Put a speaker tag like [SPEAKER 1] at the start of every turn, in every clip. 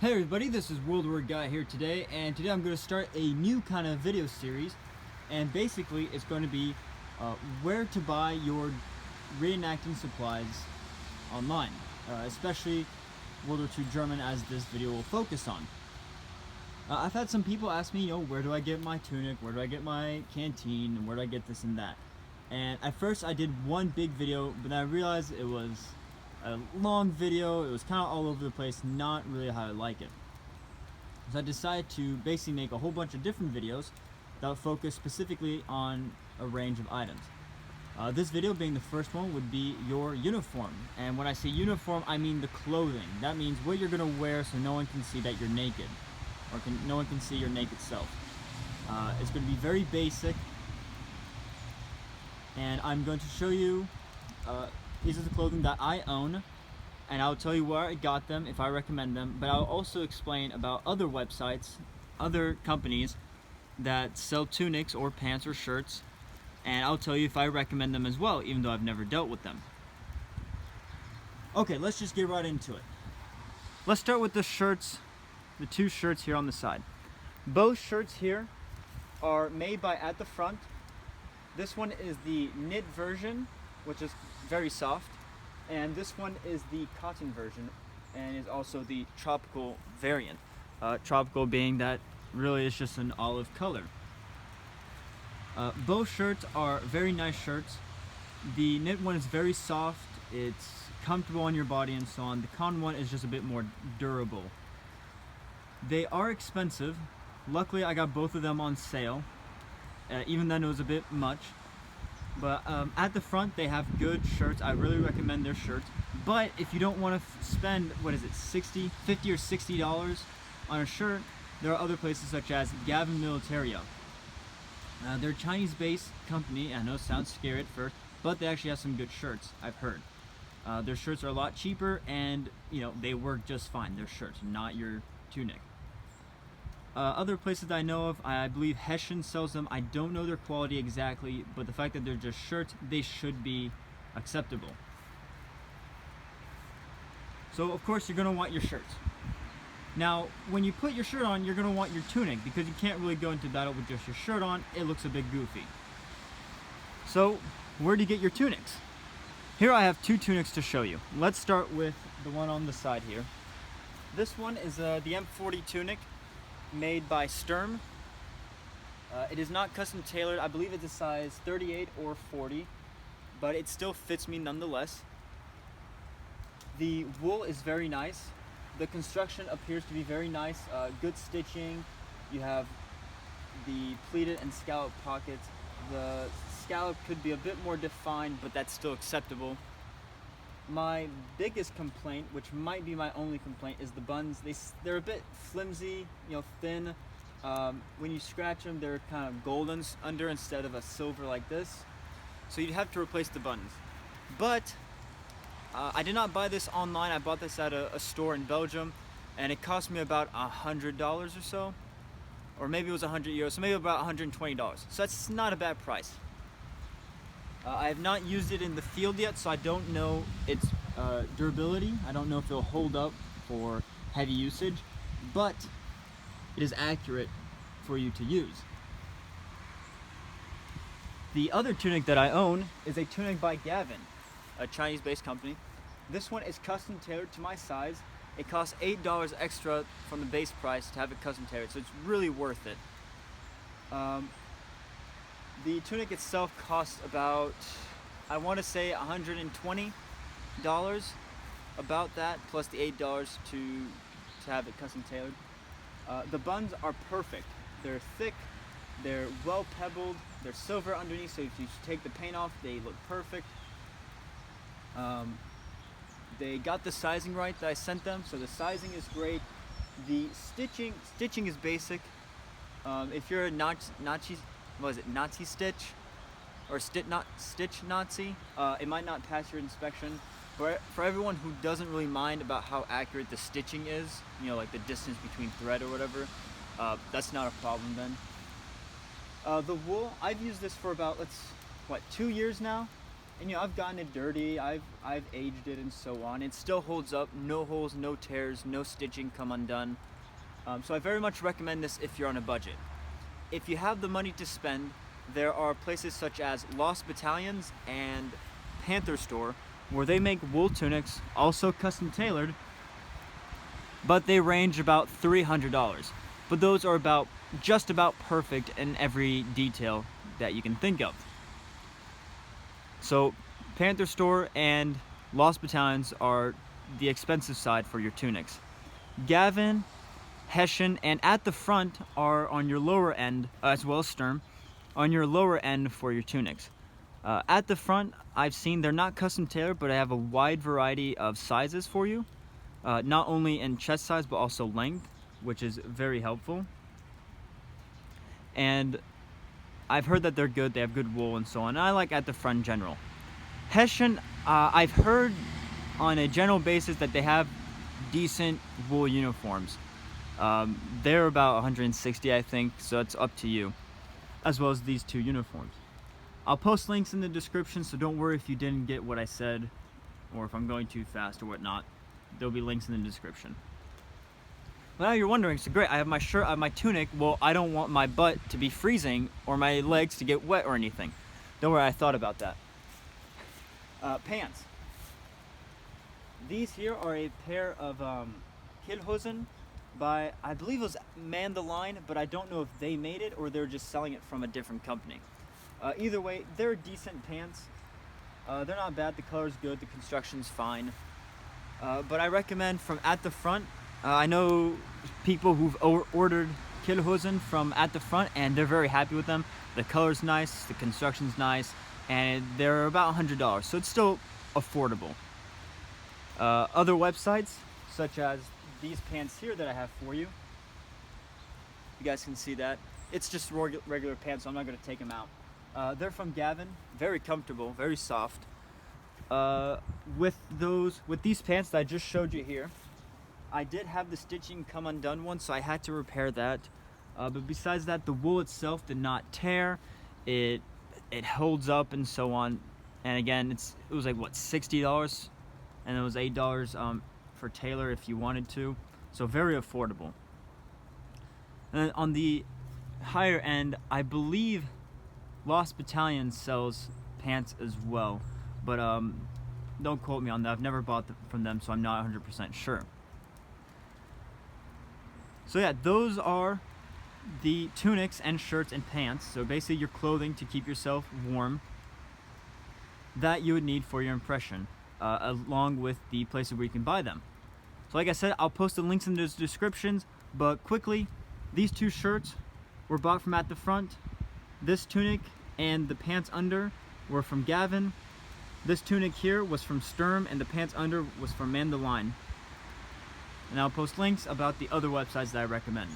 [SPEAKER 1] Hey everybody, this is World War Guy here today, and today I'm going to start a new kind of video series, and basically it's going to be where to buy your reenacting supplies online, especially World War II German, as this video will focus on. I've had some people ask me, where do I get my tunic, where do I get my canteen, and where do I get this and that. And at first I did one big video, but then I realized it was a long video, it was kind of all over the place, not really how I like it. So I decided to basically make a whole bunch of different videos that would focus specifically on a range of items. This video being the first one would be your uniform. And when I say uniform, I mean the clothing. That means what you're going to wear so no one can see that you're naked, or no one can see your naked self. It's going to be very basic, and I'm going to show you pieces of clothing that I own, and I'll tell you where I got them, if I recommend them, but I'll also explain about other websites, other companies that sell tunics or pants or shirts, and I'll tell you if I recommend them as well, even though I've never dealt with them. Okay, let's just get right into it. Let's start with the shirts, the two shirts here on the side. Both shirts here are made by At the Front. This one is the knit version, which is very soft, and this one is the cotton version and is also the tropical variant. Tropical being that really is just an olive color. Both shirts are very nice shirts. The knit one is very soft, it's comfortable on your body and so on. The cotton one is just a bit more durable. They are expensive. Luckily I got both of them on sale, even then it was a bit much. But At the Front, they have good shirts. I really recommend their shirts. But if you don't want to spend, what is it, $50 or $60 on a shirt, there are other places such as Gavin Militario. They're a Chinese-based company. I know it sounds scary at first, but they actually have some good shirts, I've heard. Their shirts are a lot cheaper, and they work just fine. They're shirts, not your tunic. Other places that I know of, I believe Hessian sells them. I don't know their quality exactly, but the fact that they're just shirts, they should be acceptable. So of course you're going to want your shirts. Now when you put your shirt on, you're going to want your tunic, because you can't really go into battle with just your shirt on. It looks a bit goofy. So where do you get your tunics? Here I have two tunics to show you. Let's start with the one on the side here. This one is the M40 tunic, made by Sturm. It is not custom tailored. I believe it's a size 38 or 40, but it still fits me nonetheless. The wool is very nice. The construction appears to be very nice. Good stitching. You have the pleated and scallop pockets. The scallop could be a bit more defined, but that's still acceptable. My biggest complaint, which might be my only complaint, is the buttons. They're a bit flimsy, thin. When you scratch them, they're kind of golden under instead of a silver like this. So you'd have to replace the buttons. But I did not buy this online. I bought this at a store in Belgium, and it cost me about $100 or so, or maybe it was 100 euros, so maybe about $120. So that's not a bad price. I have not used it in the field yet, so I don't know its durability. I don't know if it'll hold up for heavy usage, but it is accurate for you to use. The other tunic that I own is a tunic by Gavin, a Chinese-based company. This one is custom tailored to my size. It costs $8 extra from the base price to have it custom tailored, so it's really worth it. The tunic itself costs about, I want to say $120, about that, plus the $8 to have it custom tailored. The buttons are perfect. They're thick, they're well pebbled, they're silver underneath, so if you take the paint off, they look perfect. They got the sizing right that I sent them, so the sizing is great. The stitching is basic. If you're a Nazi stitch or stitch Nazi, it might not pass your inspection. For everyone who doesn't really mind about how accurate the stitching is, like the distance between thread or whatever, that's not a problem then. The wool, I've used this for about 2 years now. And I've gotten it dirty, I've aged it and so on. It still holds up, no holes, no tears, no stitching come undone. So I very much recommend this if you're on a budget. If you have the money to spend, there are places such as Lost Battalions and Panther Store where they make wool tunics, also custom tailored, but they range about $300. But those are just about perfect in every detail that you can think of. So Panther Store and Lost Battalions are the expensive side for your tunics. Gavin, Hessian, and At the Front are on your lower end, as well as Sturm, on your lower end for your tunics. At the Front, I've seen they're not custom tailored, but I have a wide variety of sizes for you. Not only in chest size, but also length, which is very helpful. And I've heard that they're good, they have good wool and so on, and I like At the Front in general. Hessian, I've heard on a general basis that they have decent wool uniforms. They're about 160, I think, so it's up to you, as well as these two uniforms. I'll post links in the description, so don't worry if you didn't get what I said, or if I'm going too fast or whatnot. There'll be links in the description. Well, now you're wondering, so great, I have my shirt, I have my tunic, well, I don't want my butt to be freezing or my legs to get wet or anything. Don't worry, I thought about that. Pants. These here are a pair of Killhosen by, I believe it was Man the Line, but I don't know if they made it or they're just selling it from a different company. Either way, they're decent pants. They're not bad, the color's good, the construction's fine. But I recommend from At the Front. I know people who've ordered Killhosen from At the Front and they're very happy with them. The color's nice, the construction's nice, and they're about $100, so it's still affordable. Other websites, such as these pants here that I have for you. You guys can see that. It's just regular pants, so I'm not going to take them out. They're from Gavin, very comfortable, very soft. With these pants that I just showed you here, I did have the stitching come undone once, so I had to repair that. But besides that, the wool itself did not tear. It holds up and so on. And again, it was like what, $60, and it was $8 for tailor if you wanted to. So very affordable. And then on the higher end, I believe Lost Battalion sells pants as well, but don't quote me on that. I've never bought from them, so I'm not 100% sure. So yeah, those are the tunics and shirts and pants. So basically your clothing to keep yourself warm that you would need for your impression, along with the places where you can buy them. So like I said, I'll post the links in the descriptions, but quickly, these two shirts were bought from At the Front. This tunic and the pants under were from Gavin. This tunic here was from Sturm, and the pants under was from Man the Line. And I'll post links about the other websites that I recommend.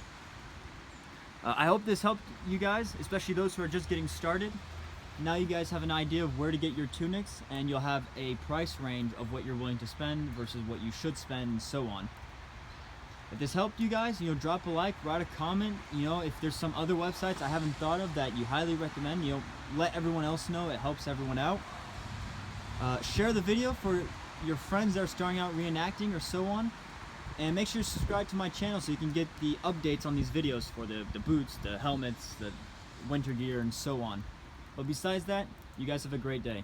[SPEAKER 1] I hope this helped you guys, especially those who are just getting started. Now you guys have an idea of where to get your tunics, and you'll have a price range of what you're willing to spend versus what you should spend, and so on. If this helped you guys, drop a like, write a comment. If there's some other websites I haven't thought of that you highly recommend, let everyone else know. It helps everyone out. Share the video for your friends that are starting out reenacting or so on. And make sure to subscribe to my channel so you can get the updates on these videos for the boots, the helmets, the winter gear, and so on. But besides that, you guys have a great day.